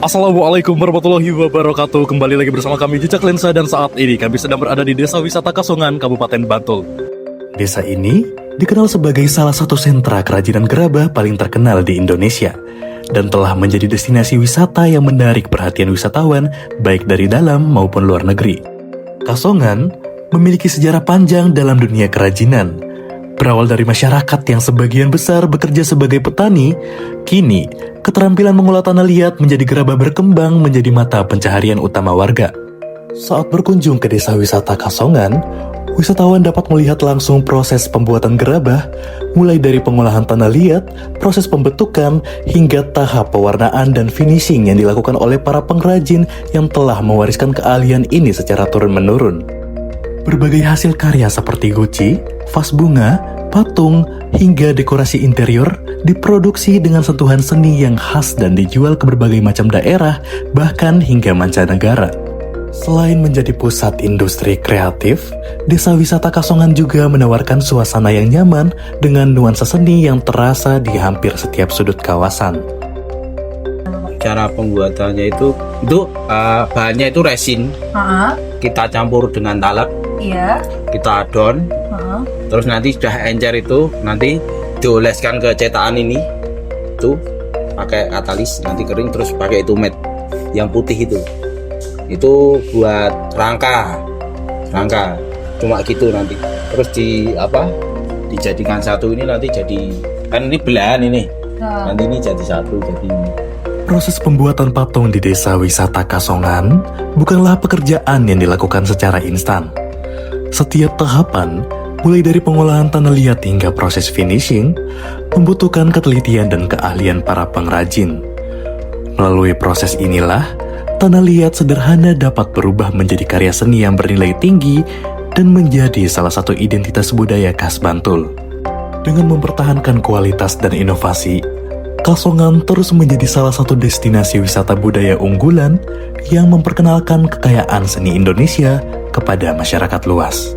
Assalamualaikum warahmatullahi wabarakatuh. Kembali lagi bersama kami Jejak Lensa, dan saat ini kami sedang berada di Desa Wisata Kasongan, Kabupaten Bantul. Desa ini dikenal sebagai salah satu sentra kerajinan gerabah paling terkenal di Indonesia dan telah menjadi destinasi wisata yang menarik perhatian wisatawan baik dari dalam maupun luar negeri. Kasongan memiliki sejarah panjang dalam dunia kerajinan. Berawal dari masyarakat yang sebagian besar bekerja sebagai petani, kini keterampilan mengolah tanah liat menjadi gerabah berkembang menjadi mata pencaharian utama warga. Saat berkunjung ke desa wisata Kasongan, wisatawan dapat melihat langsung proses pembuatan gerabah, mulai dari pengolahan tanah liat, proses pembentukan, hingga tahap pewarnaan dan finishing yang dilakukan oleh para pengrajin yang telah mewariskan keahlian ini secara turun-menurun. Berbagai hasil karya seperti guci, vas bunga, patung, hingga dekorasi interior diproduksi dengan sentuhan seni yang khas dan dijual ke berbagai macam daerah, bahkan hingga mancanegara. Selain menjadi pusat industri kreatif, desa wisata Kasongan juga menawarkan suasana yang nyaman dengan nuansa seni yang terasa di hampir setiap sudut kawasan. Cara pembuatannya itu bahannya itu resin. Kita campur dengan talak. Iya. Kita adon. Terus nanti sudah encer itu nanti dioleskan ke cetakan ini. Itu pakai katalis, nanti kering, terus pakai itu mat yang putih itu. Itu buat rangka. Cuma gitu nanti. Terus dijadikan satu ini, nanti jadi, kan ini belahan ini. Nanti ini jadi satu, jadi Proses pembuatan patung di desa wisata Kasongan bukanlah pekerjaan yang dilakukan secara instan. Setiap tahapan, mulai dari pengolahan tanah liat hingga proses finishing, membutuhkan ketelitian dan keahlian para pengrajin. Melalui proses inilah, tanah liat sederhana dapat berubah menjadi karya seni yang bernilai tinggi dan menjadi salah satu identitas budaya khas Bantul. Dengan mempertahankan kualitas dan inovasi, Kasongan terus menjadi salah satu destinasi wisata budaya unggulan yang memperkenalkan kekayaan seni Indonesia kepada masyarakat luas.